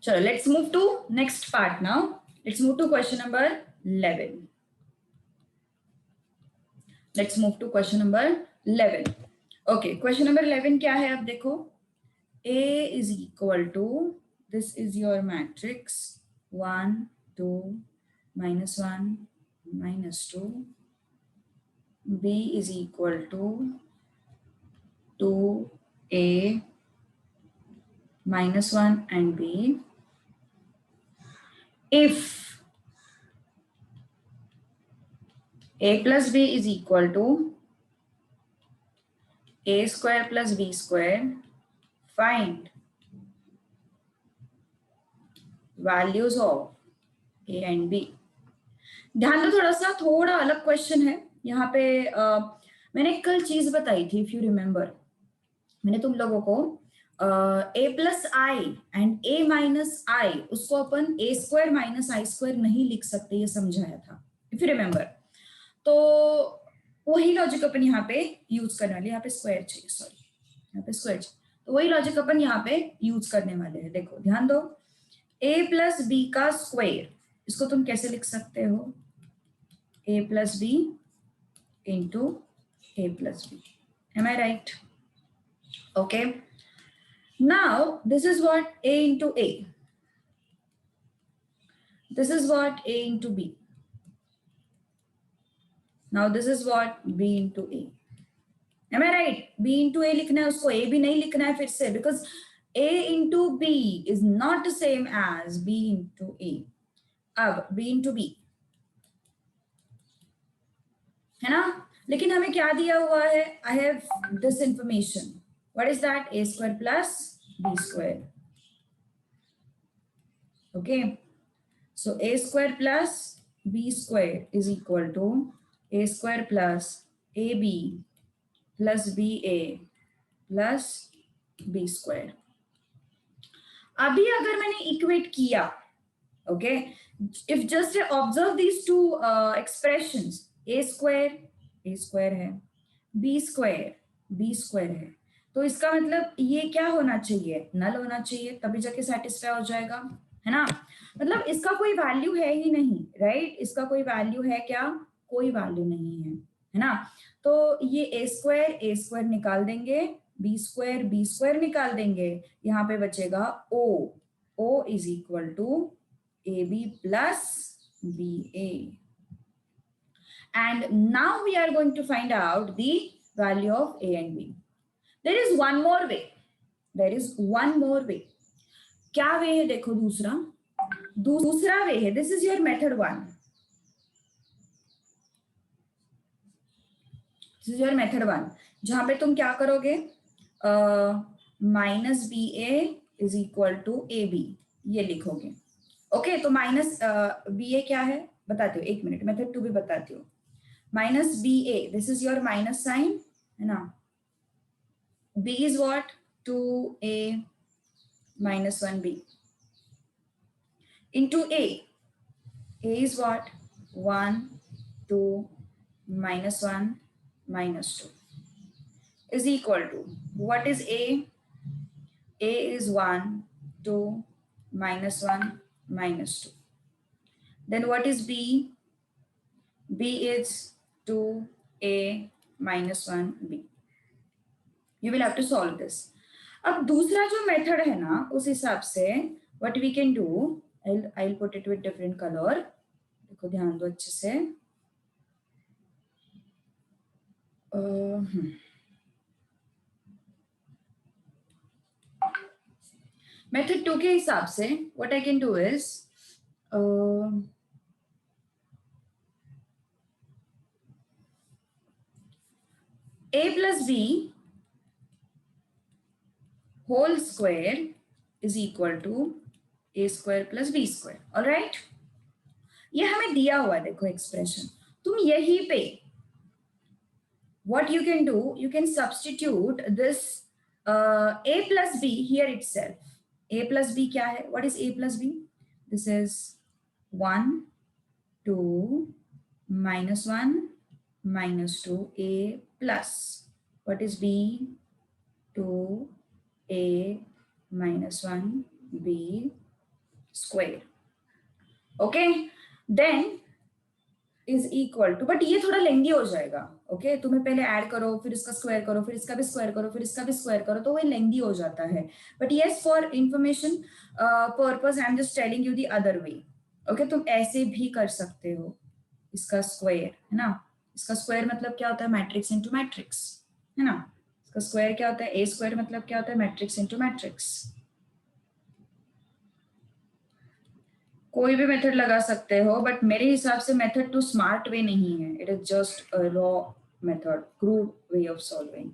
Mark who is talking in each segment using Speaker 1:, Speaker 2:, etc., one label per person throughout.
Speaker 1: चलो let's move to next part now. Let's move to question number 11. Let's move to question number 11. Okay, question number 11 क्या है अब देखो. A is equal to, this is your matrix 1 2 minus 1 minus 2. B is equal to 2A minus 1 and B. If A plus B is equal to A square plus B square, find values of A and B. ध्यान दो, थोड़ा अलग question है यहाँ पे. मैंने कल चीज बताई थी, इफ यू रिमेम्बर. मैंने तुम लोगों को a plus i and a minus i, उसको अपन a square minus i square नहीं लिख सकते, ये समझाया था, इफ यू रिमेम्बर. तो वही लॉजिक अपन यहाँ पे यूज करने वाले. यहाँ पे स्क्वायर चाहिए, सॉरी, यहाँ पे स्क्वायर चाहिए. तो वही लॉजिक अपन यहाँ पे यूज करने वाले हैं. देखो ध्यान दो, a प्लस बी का स्क्वायर, इसको तुम कैसे लिख सकते हो? a plus B into a plus B. Am I right? Okay, now this is what a into a, this is what a into b. Now this is what b into a. Am I right? b into a लिखना है, उसको a भी नहीं लिखना है फिर से, because a into b is not the same as b into a. अब b into b है ना, लेकिन हमें क्या दिया हुआ है? I have this information. What is that? a square plus b square. Okay, so a square plus b square is equal to a square plus ab plus ba plus b square. अभी अगर मैंने equate किया, okay, if just observe these two expressions, a square है, b square है, तो इसका मतलब ये क्या होना चाहिए? नल होना चाहिए, तभी जाके सेटिस्फाई हो जाएगा, है ना. मतलब इसका कोई वैल्यू है ही नहीं, राइट? इसका कोई वैल्यू है क्या? कोई वैल्यू नहीं है ना. तो ये a स्क्वायर निकाल देंगे, b स्क्वायर निकाल देंगे, यहाँ पे बचेगा o is equal to ab plus ba. And now we are going to find out the value of a and b. There is one more way. क्या वे है? देखो दूसरा वे है. This is your method 1. This is your method 1, जहां पे तुम क्या करोगे? Minus B A is equal to A B, ये लिखोगे. ओके, तो माइनस बी ए क्या है बताती हूँ, एक मिनट, मेथड 2 भी बताती हूँ. Minus B A, this is your minus sign, है ना. b is what? 2a minus 1b into a is what? 1 2 minus 1 minus 2 is equal to, what is a is 1 2 minus 1 minus 2. Then what is b is 2a minus 1b. You will have to solve this. अब दूसरा जो method है ना, उस हिसाब से what we can do, I'll put it with different color. देखो ध्यान दो अच्छे से. मेथड 2 के हिसाब से what I can do is a plus b whole square is equal to a square plus b square. All right, ये हमें दिया हुआ है, देखो एक्सप्रेशन. तुम यहीं पे what you can do, you can substitute this a plus b here itself. a plus b क्या है? What is a plus b? This is 1 2 minus 1 minus 2 a plus, what is b? 2 a minus 1 b square. Okay, then is equal to, but ये थोड़ा लेंदी हो जाएगा. Okay, तुम्हें पहले add करो, फिर इसका स्क्वायर करो, फिर इसका भी स्क्वायर करो, फिर इसका भी स्क्वायर करो, तो वो लेंदी हो जाता है. But yes, for information purpose I am just telling you the other way. Okay, तुम ऐसे भी कर सकते हो. इसका स्क्वायर है ना, इसका स्क्वायर मतलब क्या होता है, मैट्रिक्स इनटू मैट्रिक्स, है ना. इसका स्क्वायर क्या होता है, ए स्क्वायर मतलब क्या होता है, मैट्रिक्स इनटू मैट्रिक्स. कोई भी मेथड लगा सकते हो, बट मेरे हिसाब से मेथड तो स्मार्ट वे नहीं है. It is just a raw method, crude way of solving.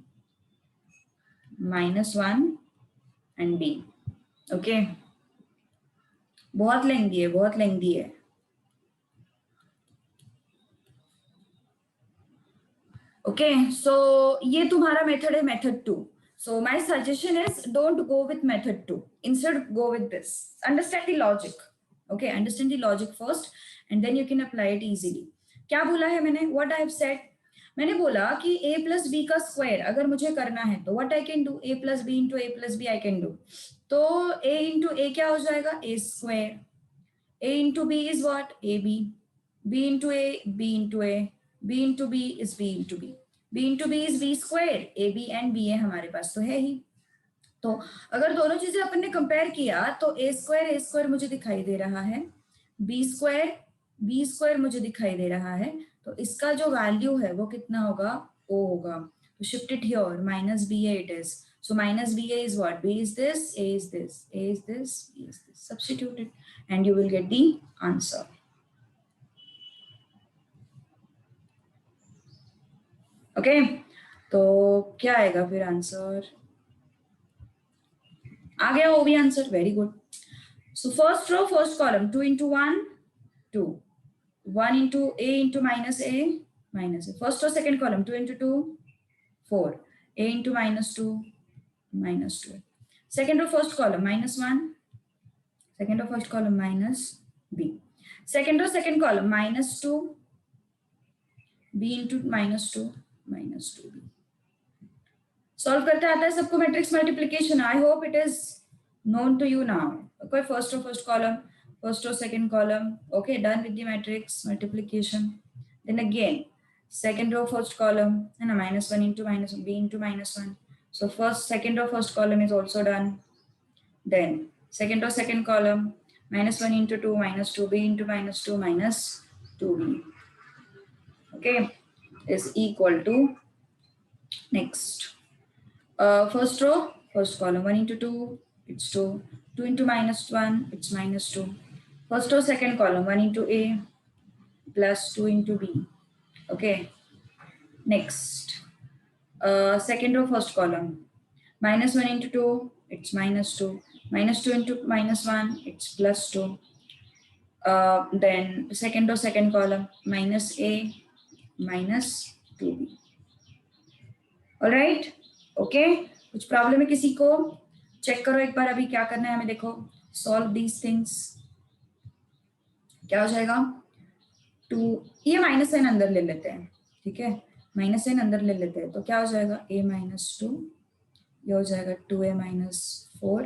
Speaker 1: -1 and B. Okay, बहुत लेंदी है, बहुत लेंदी है. ओके, सो ये तुम्हारा मेथड है, method 2. So my suggestion is don't go with method 2. Instead go with this. Understand the logic. Okay, understand the logic first and then you can apply it easily. क्या बोला है मैंने? What I have said? मैंने बोला कि a plus b का square अगर मुझे करना है तो what I can do? a plus b into a plus b I can do. तो a into a क्या हो जाएगा? a square. a into b is what? ab. b into a, b into a. b into b is b into b. b into b is b square. a b and b a हमारे पास तो है ही. तो अगर दोनों चीजें अपन ने compare किया तो ए स्क्वायर मुझे दिखाई दे रहा है, बी स्क्वायर मुझे दिखाई दे रहा है. तो इसका जो वैल्यू है वो कितना होगा, ओ होगा. तो shift it here, minus B A it is. So minus B A is what, B is this, A is this, A is this, B is this. Substitute it and you will get the answer. Okay, तो क्या आएगा फिर answer, आ गया वो भी answer. Very good. So first row, first column, 2 into 1, 2. 1 into a into minus a, minus a. First row, second column, 2 into 2, 4. A into minus 2, minus 2. Second row, first column, minus 1. Second row, first column, minus b. Second row, second column, minus 2. b into minus 2, minus 2b. Solve करते आता है सबको matrix multiplication. I hope it is known to you now. Okay, first row, first column, first row, second column. Okay, done with the matrix multiplication. Then again, second row, first column, and a -1 into minus b into -1. So first, second row, first column is also done. Then second row, second column, -1 into 2, -2, b into -2, -2b. Okay, is equal to next. First row, first column, 1 into 2, it's 2. 2 into -1, it's -2. First row, second column, 1 into a plus 2 into b. Okay. Next. Second row, first column, -1 into 2, it's -2. -2 into -1, it's +2. Then second row, second column, -a -2b. All right. Okay, कुछ problem है किसी को? Check करो एक बार, अभी क्या करना है हमें. देखो, सॉल्व दीज थिंग्स. क्या हो जाएगा, 2, ये माइनस साइन अंदर ले लेते हैं. ठीक है, माइनस साइन अंदर ले लेते हैं. तो क्या हो जाएगा, a -2, ये हो जाएगा 2a -4,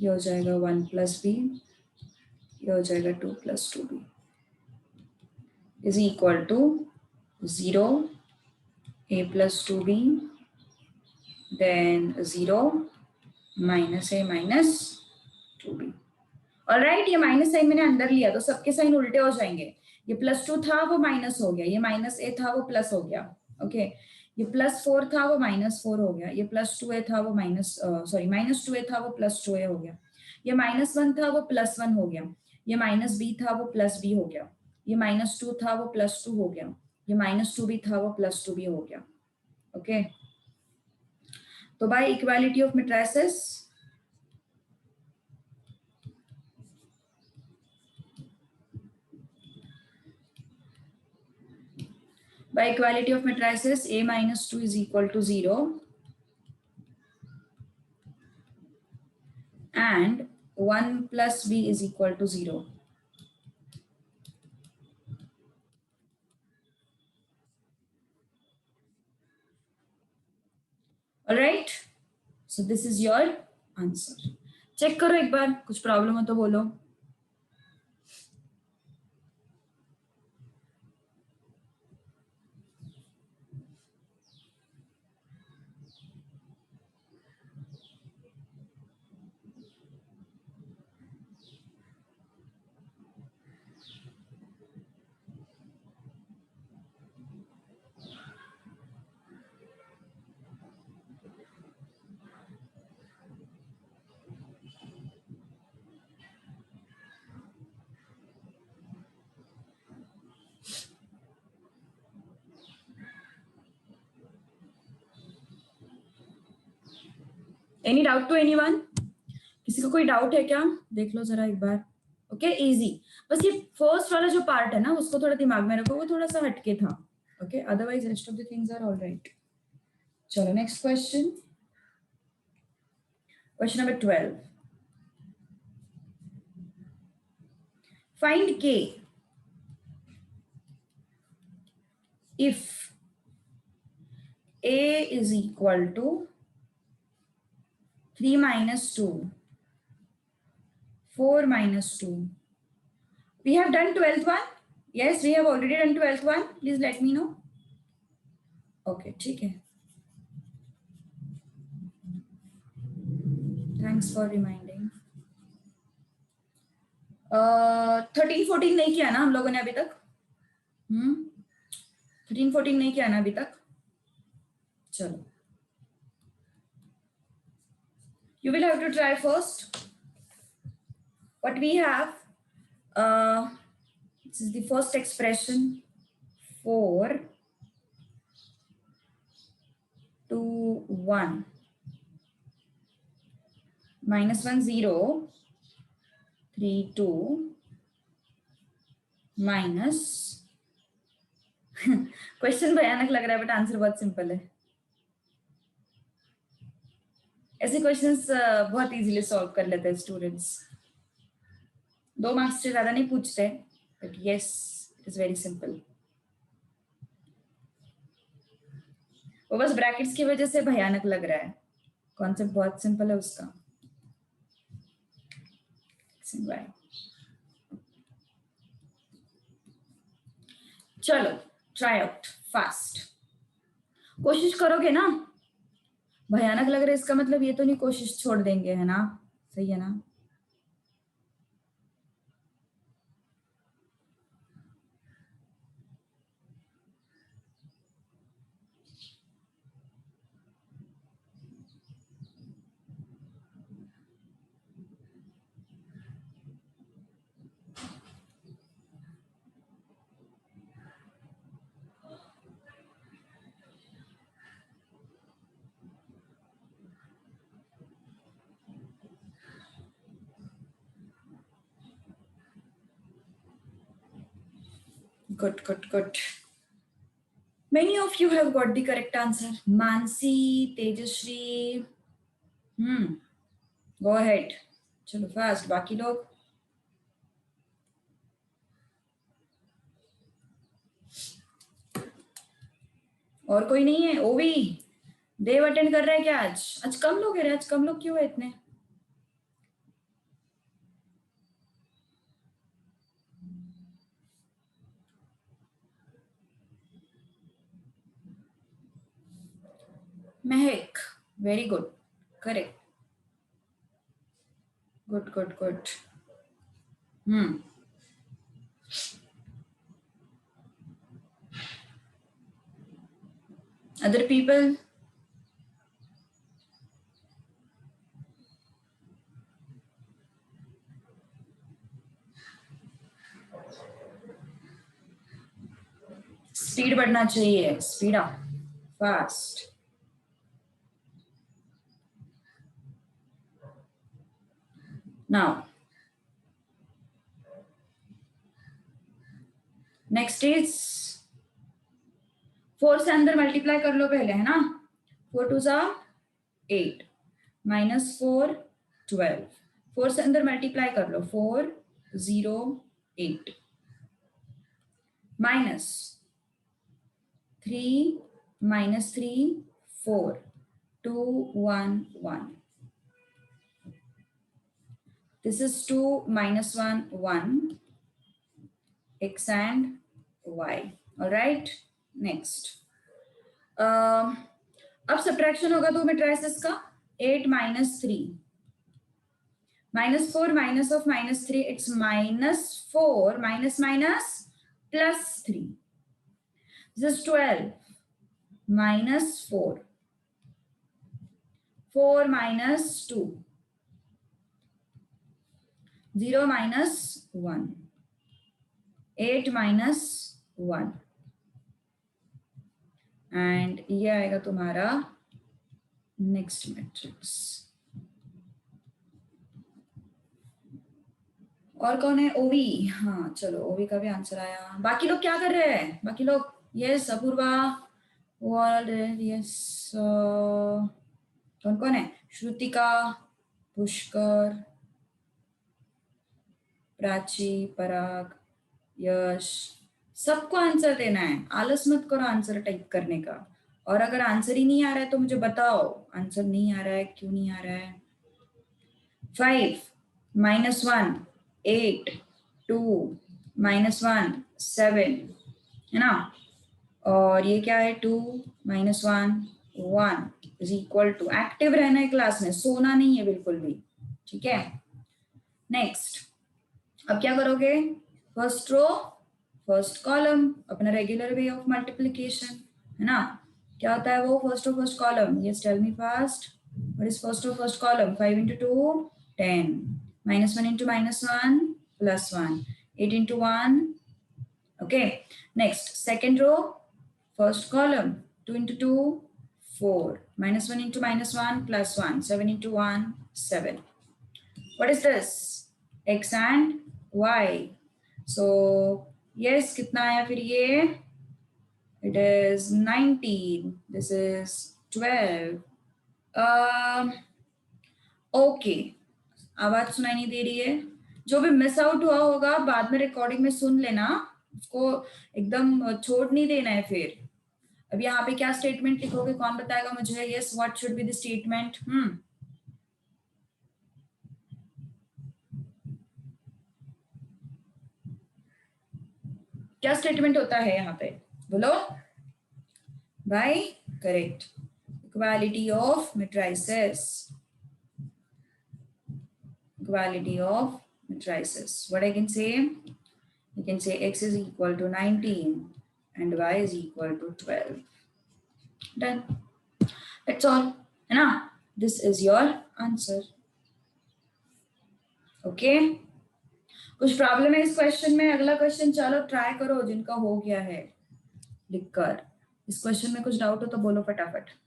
Speaker 1: ये हो जाएगा 1 + b, ये हो जाएगा 2 + 2b इज इक्वल टू 0, a + 2b, then 0 -a -2b. Alright, ये माइनस साइन मैंने अंदर लिया तो सबके साइन उल्टे हो जाएंगे. ये +2 था वो माइनस हो गया, ये -a था वो प्लस हो गया. ओके, ये +4 था वो -4 हो गया, ये +2a था वो -2a था वो +2a हो गया, ये -1 था वो +1 हो गया, ये -b था वो +b हो गया, ये -2 था वो +2 हो गया, ये -2b था वो +2b हो गया. ओके, तो by equality of matrices, by equality of matrices, a -2 is equal to 0 and 1 plus b is equal to 0. All right, so this is your answer. Check करो एक बार, कुछ प्रॉब्लम हो तो बोलो. Any doubt to anyone? किसी को कोई डाउट है क्या? देख लो जरा एक बार। Okay, easy. बस ये फर्स्ट वाला जो पार्ट है ना उसको थोड़ा दिमाग में रखो, वो थोड़ा सा हटके था। Okay, otherwise rest of the things are all right. चलो next question, question number 12। Find k if a is equal to 3 minus 2, 4 minus 2. We have done 12th one. Yes, we have already done 12th one. Please let me know. Okay, ठीक है. Thanks for reminding. 13 14 नहीं किया ना हम लोगों ने अभी तक? 13 14 नहीं किया ना अभी तक? चलो. You will have to try first. What we have, this is the first expression, 4 2 1 minus 1 0 3 2 minus question भयानक लग रहा है बट आंसर बहुत सिंपल है। ऐसे क्वेश्चंस बहुत इजीली सॉल्व कर लेते हैं स्टूडेंट्स। 2 मार्क्स से ज्यादा नहीं पूछते, but yes it is very simple. वो बस ब्रैकेट्स की वजह से भयानक लग रहा है, कॉन्सेप्ट बहुत सिंपल है उसका। चलो ट्राई आउट फास्ट, कोशिश करोगे ना? भयानक लग रहा है इसका मतलब ये तो नहीं कोशिश छोड़ देंगे, है ना? सही है ना? Good, good, good. Many of you have got the correct answer. Mansi, Tejashri. Go ahead. चलो फास्ट, बाकी लोग? और कोई नहीं है? ओवी, देव अटेंड कर रहा है क्या आज? आज कम लोग है, आज कम लोग क्यों है इतने? महक, very good, correct, good good good. Other people? Speed बढ़ना चाहिए, speed up, fast. Now next is 4 से अंदर मल्टीप्लाई कर लो पहले, है ना? 4 2 जा 8 माइनस 4 12। 4 से अंदर मल्टीप्लाई कर लो, 4 0 8 minus 3 minus 3 4 2 1 1। This is 2 minus 1 1, x and y. All right, next. अब सब्ट्रैक्शन होगा तो मैं ट्राइस इसका 8 minus 3 minus 4 minus of minus 3, it's minus 4 minus minus plus 3. This is 12 minus 4, 4 minus 2, 0 minus 1, 8 minus 1, and ये आएगा तुम्हारा नेक्स्ट मैट्रिक्स। और कौन है? ओवी। हाँ चलो, ओवी का भी आंसर आया। बाकी लोग क्या कर रहे हैं? बाकी लोग? Yes Apurva, world, yes. कौन कौन है? श्रुतिका, पुष्कर, प्राची, पराग, यश। सबको आंसर देना है, आलस मत करो आंसर टाइप करने का। और अगर आंसर ही नहीं आ रहा है तो मुझे बताओ आंसर नहीं आ रहा है, क्यों नहीं आ रहा है। 5 -1 8 2 -1 7 है ना। और ये क्या है? 2 -1 1 इज इक्वल टू। एक्टिव रहना है क्लास में, सोना नहीं है बिल्कुल भी, ठीक है। नेक्स्ट, अब क्या करोगे? फर्स्ट रो फर्स्ट कॉलम, अपना रेगुलर वे ऑफ मल्टीप्लिकेशन है ना। क्या होता है वो? First row first column. Yes tell me fast, what is first row first column? 5 into 2 10, -1 into -1 +1, 8 into 1। okay, next second row first column, 2 into 2 4, -1 into -1 +1, 7 into 1 7। what is this? X and Y। so yes, कितना आया फिर ये? it is 19, this is 12। Okay, आवाज सुनाई नहीं दे रही है? जो भी मिस आउट हुआ होगा बाद में रिकॉर्डिंग में सुन लेना, उसको एकदम छोड़ नहीं देना है फिर। अब यहाँ पे क्या स्टेटमेंट लिखोगे? कौन बताएगा मुझे? Yes, what should be the statement? क्या स्टेटमेंट होता है यहाँ पे? बोलो भाई। Correct, equality of matrices. equality of matrices. What I can say? You can say x is equal to 19 and y is equal to 12. Done. That's all. है ना? This is your answer. Okay? कुछ problem है इस question में? अगला question चलो try करो जिनका हो गया है लिखकर। इस क्वेश्चन में कुछ डाउट हो तो बोलो फटाफट।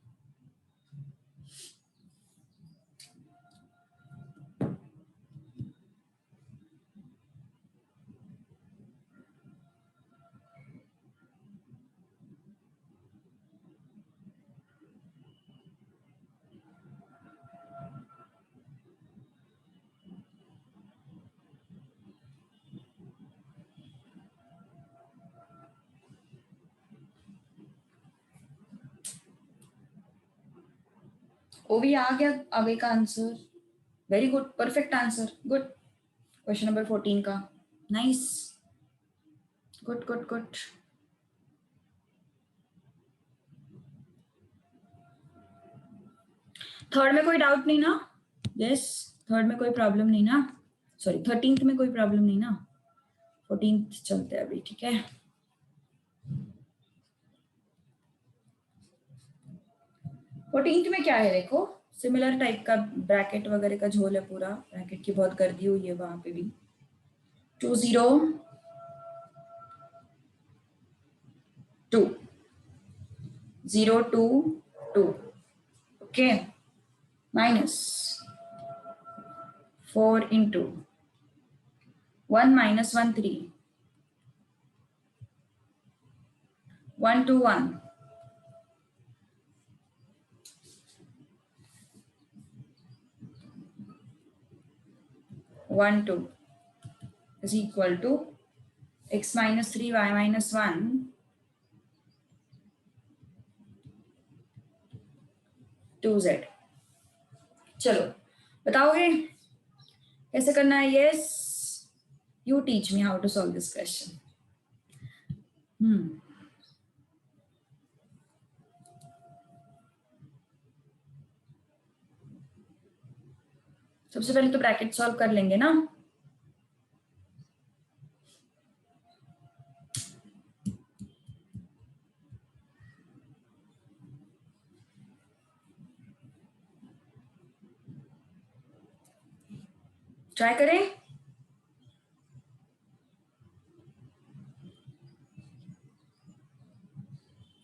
Speaker 1: ओवी आ गया आगे का answer. Very good, perfect answer, good. Question number 14 का। Nice, good good good. Third में कोई डाउट नहीं ना? यस, थर्ड में कोई प्रॉब्लम नहीं ना? सॉरी 13th में कोई प्रॉब्लम नहीं ना? 14th चलते हैं अभी, ठीक है। 14th में क्या है? देखो सिमिलर टाइप का ब्रैकेट वगैरह का झोल है पूरा, ब्रैकेट की बहुत गर्दी हुई है वहां पे भी। 2 0 2 0 2 2, okay, minus 4 into 1 -1 3, 1 2 1, 1 2 is equal to x -3 y -1 2z। चलो बताओगे कैसे करना है? Yes, you teach me how to solve this question. सबसे पहले तो ब्रैकेट सॉल्व कर लेंगे ना। ट्राई करें।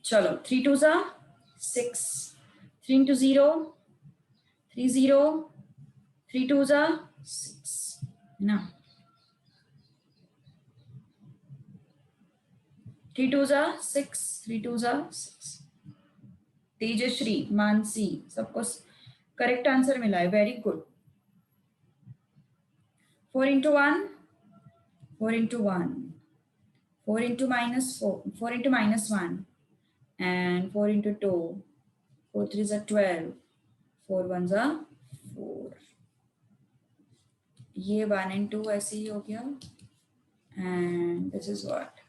Speaker 1: चलो 3 2 6, 3 into 0 3 0, 3 2 6 है ना। 3 2 जा 6, 3 2 जा 6। तेजश्री, मानसी, सबको करेक्ट आंसर मिला है, very good. 4 into 1, 4 into 1, 4 into minus 4, 4 into minus 1, and 4 into 2, 4 3s are 12, 4 1s are 4। ये 1 and 2 ऐसे ही हो गया, and this is what,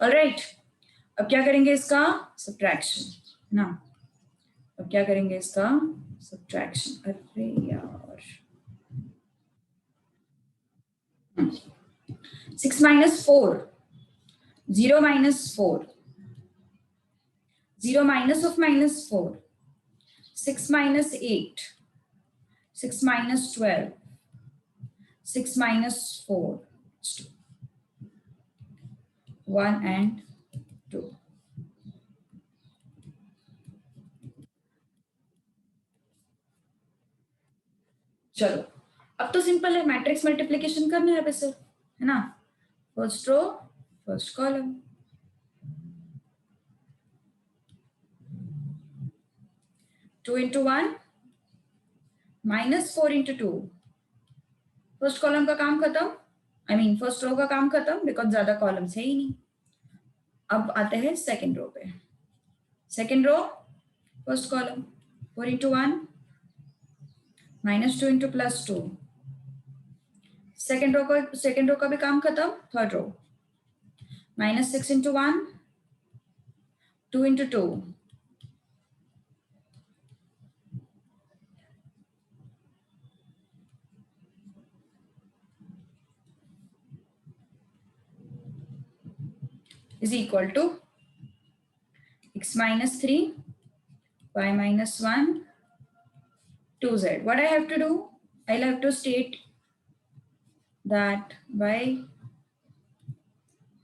Speaker 1: alright. अब क्या करेंगे इसका सब्ट्रैक्शन ना, अब क्या करेंगे इसका सब्ट्रैक्शन। अरे यार 6 minus 4, 0 minus 4, 0 minus of minus 4, 6 minus 8, 6 minus 12, 6 minus 4, 1 and 2। चलो अब तो सिंपल है, मैट्रिक्स मल्टीप्लिकेशन करना है वैसे, है ना। First row first column, 2 into 1 minus 4 into 2। First column का काम खत्म, आई मीन फर्स्ट रो का काम खत्म, बिकॉज ज्यादा कॉलम्स है ही नहीं। अब आते हैं सेकेंड रो पे। Second row first column, 4 into 1 minus 2 into plus 2। Second row का भी काम खत्म। Third row minus 6 into 1, 2 into 2, is equal to x minus 3, y minus 1, 2z। What I have to do? I'll have to state that by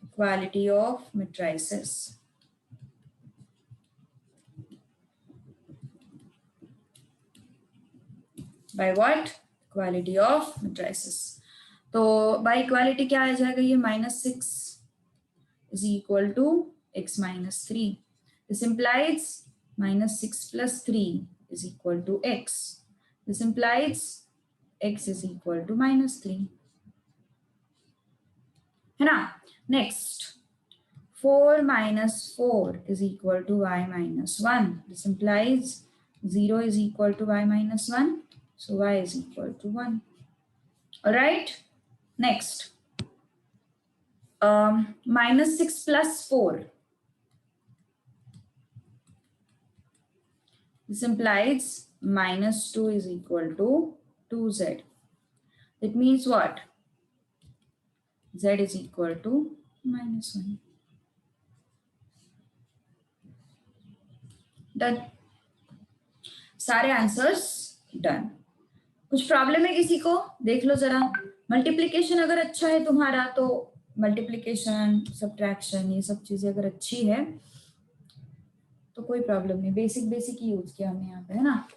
Speaker 1: equality of matrices, by what? Equality of matrices। तो by equality क्या आ जाएगा, ये -6 is equal to x minus 3। This implies -6 plus 3 is equal to x। This implies x is equal to -3, है ना। Next, 4 minus 4 is equal to y minus 1। This implies 0 is equal to y minus 1, so y is equal to 1। All right, next, -6 plus 4, this implies -2 is equal to 2z। It means what? Z is equal to -1। Done, सारे answers done. कुछ problem है किसी को? देख लो जरा। Multiplication अगर अच्छा है तुम्हारा तो मल्टीप्लिकेशन सब्ट्रैक्शन ये सब चीजें अगर अच्छी है तो कोई प्रॉब्लम नहीं, बेसिक बेसिक ही यूज किया हमने यहाँ पे, है ना।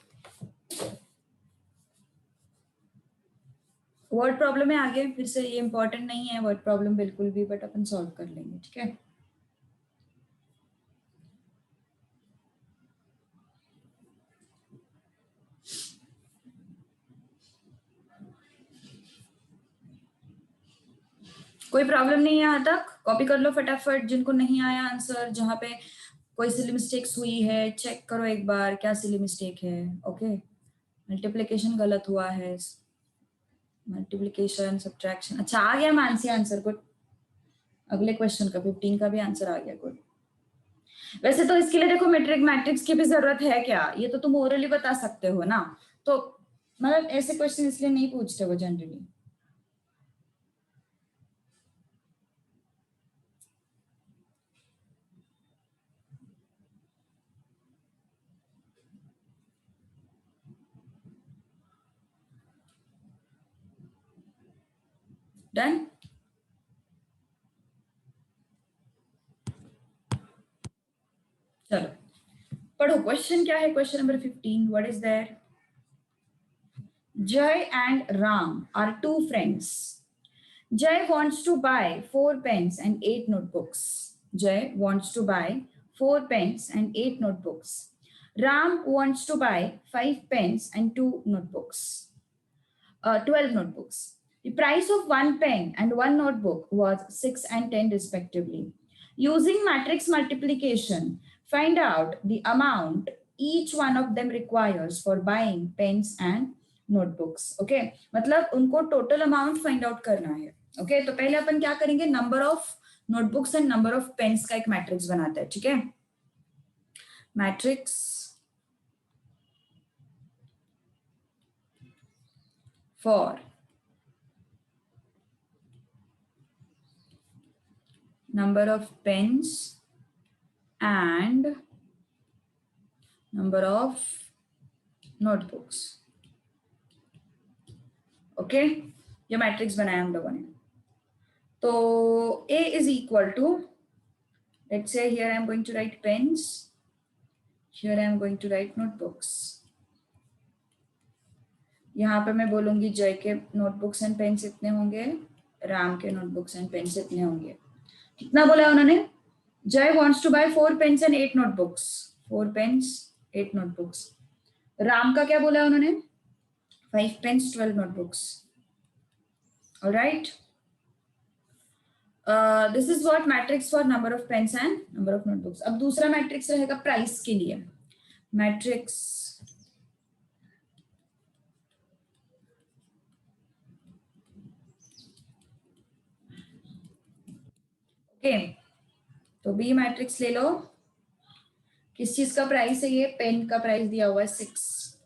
Speaker 1: वर्ड प्रॉब्लम है आगे, फिर से ये इंपॉर्टेंट नहीं है वर्ड प्रॉब्लम बिल्कुल भी, बट अपन सॉल्व कर लेंगे, ठीक है। कोई प्रॉब्लम नहीं है यहाँ तक? कॉपी कर लो फटाफट जिनको नहीं आया आंसर, जहाँ पे कोई सिली मिस्टेक्स हुई है चेक करो एक बार क्या सिली मिस्टेक है। ओके, मल्टीप्लिकेशन गलत हुआ है, मल्टीप्लिकेशन सब्ट्रैक्शन। अच्छा आ गया मानसी आंसर, गुड। अगले क्वेश्चन का 15 का भी आंसर आ गया, गुड। वैसे तो इसके लिए देखो मेट्रिक मैट्रिक्स की भी जरूरत है क्या, ये तो तुम ओरली बता सकते हो ना, तो मतलब ऐसे क्वेश्चन इसलिए नहीं पूछते वो जनरली। डन, चलो पढ़ो क्वेश्चन क्या है। Question number 15, what is there? Jay and Ram are two friends. Jay wants to buy 4 pens and 8 notebooks. Jay wants to buy 4 pens and 8 notebooks. Ram wants to buy 5 pens and 2 notebooks. 12 notebooks. The price of 1 pen and 1 notebook was 6 and 10 respectively. Using matrix multiplication, find out the amount each one of them requires for buying pens and notebooks. Okay, मतलब उनको total amount find out करना है. Okay, तो पहले अपन क्या करेंगे, number of notebooks and number of pens का एक matrix बनाते हैं. ठीक है, matrix for number of pens and number of notebooks. Okay, ये मैट्रिक्स बनाया हम लोगों ने. तो A is equal to, let's say here I am going to write pens, here I am going to write notebooks. यहाँ पे मैं बोलूंगी जय के नोटबुक्स एंड पेन्स इतने होंगे, राम के नोटबुक्स एंड पेन्स इतने होंगे. कितना बोला उन्होंने? जय wants to buy 4 pens and 8 notebooks. 4 pens, 8 notebooks. Ram का क्या बोला उन्होंने? 5 pens, 12 notebooks. All right. This is what matrix for number of pens and number of notebooks. अब दूसरा मैट्रिक्स रहेगा प्राइस के लिए. मैट्रिक्स ओके, तो बी मैट्रिक्स ले लो. किस चीज का प्राइस है ये? पेन का प्राइस दिया हुआ है 6,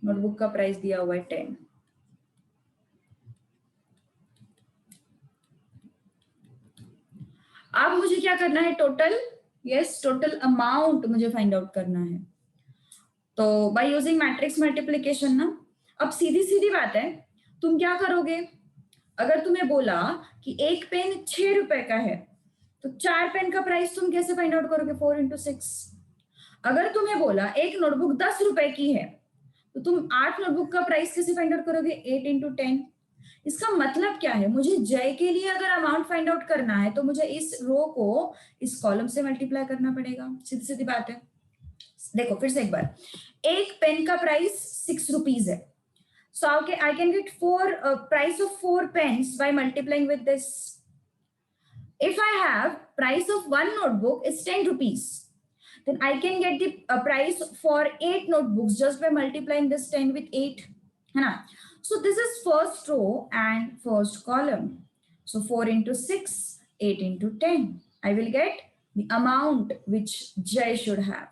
Speaker 1: नोटबुक का प्राइस दिया हुआ है 10. अब मुझे क्या करना है? टोटल, यस, टोटल अमाउंट मुझे फाइंड आउट करना है. तो बाय यूजिंग मैट्रिक्स मल्टीप्लिकेशन ना, अब सीधी सीधी बात है, तुम क्या करोगे? अगर तुम्हें बोला कि एक पेन 6 रुपए का है, तो 4 पेन का प्राइस तुम कैसे फाइंड आउट करोगे? 4 into 6. अगर तुम्हें बोला एक नोटबुक 10 रुपए की है, तो तुम 8 नोटबुक का प्राइस कैसे फाइंड आउट करोगे? 8 into 10. इसका मतलब क्या है? मुझे जय के लिए अगर अमाउंट फाइंड आउट करना है तो मुझे इस रो को इस कॉलम से मल्टीप्लाई करना पड़ेगा. सीधी सीधी बात है. देखो फिर से एक बार, एक पेन का प्राइस 6 रुपीज है. So I can get price of 4 pens by multiplying with this. If I have price of 1 notebook is 10 rupees, then I can get the price for 8 notebooks just by multiplying this 10 with 8. So this is first row and first column. So 4 into 6, 8 into 10. I will get the amount which Jay should have.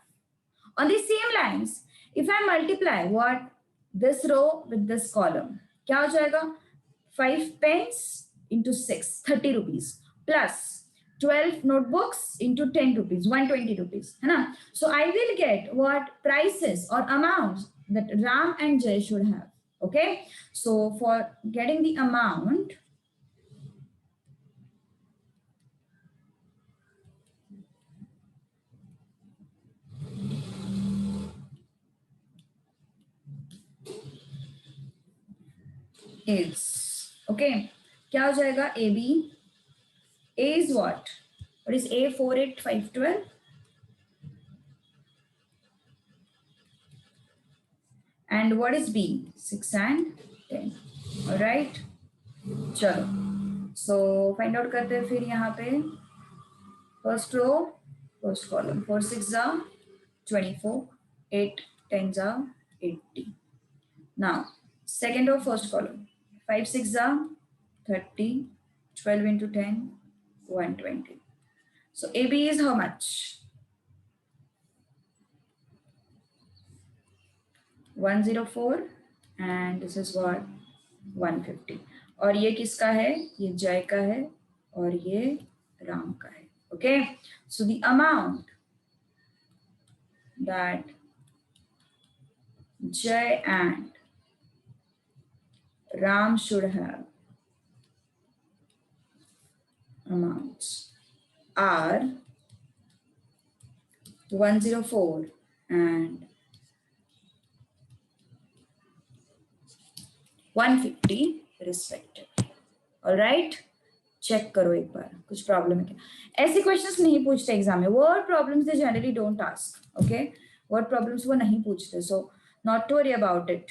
Speaker 1: On the same lines, if I multiply what? This row with this column, क्या हो जाएगा? 5 pens into 6, 30 rupees, plus 12 notebooks into 10 rupees, 120 rupees, है ना? So I will get what prices or amounts that Ram and Jay should have. Okay, so for getting the amount, is okay, क्या हो जाएगा? AB, A is what? What is A? 4, 8, 5, 12. And what is B? 6 and 10. All right. चलो, so find out करते हैं फिर यहाँ पे. First row, first column. 4 6 are 24, 8 10 are 80. Now second row, first column. 5 6 are 30, 12 into 10, 120. So AB is how much? 104 and this is what? 150. और ये किसका है? ये जय का है और ये राम का है. Okay, so the amount that Jay and Ram should have amounts are 104 and 150 respective. Alright, check करो एक बार कुछ प्रॉब्लम है क्या। ऐसे क्वेश्चंस नहीं पूछते एग्जाम में, word problems they generally don't ask, okay, word problems वो नहीं पूछते, so not to worry about it.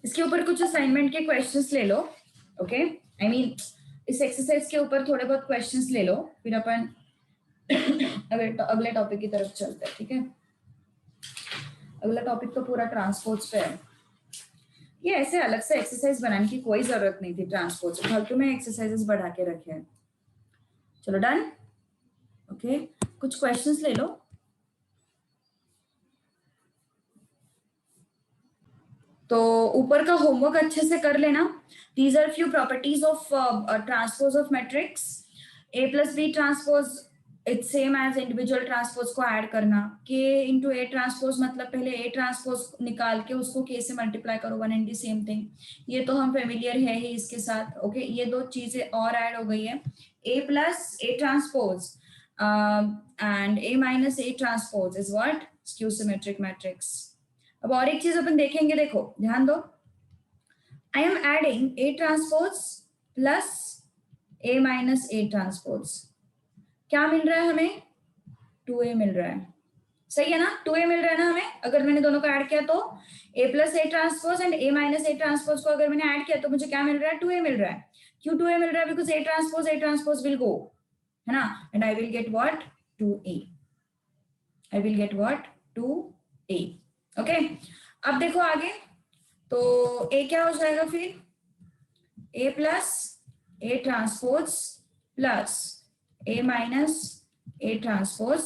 Speaker 1: इसके ऊपर कुछ असाइनमेंट के क्वेश्चंस ले लो, ओके, आई मीन इस एक्सरसाइज के ऊपर थोड़े बहुत क्वेश्चंस ले लो, फिर अपन अगले टॉपिक की तरफ चलते हैं, ठीक है। अगला टॉपिक तो पूरा ट्रांसपोर्ट्स पे है। ये ऐसे अलग से एक्सरसाइज बनाने की कोई जरूरत नहीं थी, ट्रांसपोर्ट से फालतू में एक्सरसाइजेस बढ़ा के रखे हैं। चलो डन, ओके, कुछ क्वेश्चंस ले लो। तो ऊपर का होमवर्क अच्छे से कर लेना। These are few properties of transpose of matrix. A plus B transpose it's same as individual transpose को ऐड करना। के इंटू ए ट्रांसपोज मतलब पहले ए ट्रांसपोज निकाल के उसको के से मल्टीप्लाई करो, one and the same thing. ये तो हम फेमिलियर है ही इसके साथ, ओके। ये दो चीजें और ऐड हो गई है, A plus A transpose and A minus A transpose is what, skew symmetric matrix. अब और एक चीज अपन देखेंगे, देखो ध्यान दो, I am adding A transpose plus A minus A transpose, क्या मिल रहा है हमें, 2a मिल रहा है, सही है ना, 2a मिल रहा है ना हमें। अगर मैंने दोनों को ऐड किया तो a plus A transpose and A minus A transpose को अगर मैंने ऐड किया तो मुझे क्या मिल रहा है, 2a मिल रहा है। क्यों 2a मिल रहा है, because A transpose will go, है ना, and I will get what, 2a, I will get what, 2a, okay. अब देखो आगे, तो a क्या हो जाएगा फिर, a plus A transpose plus A minus A transpose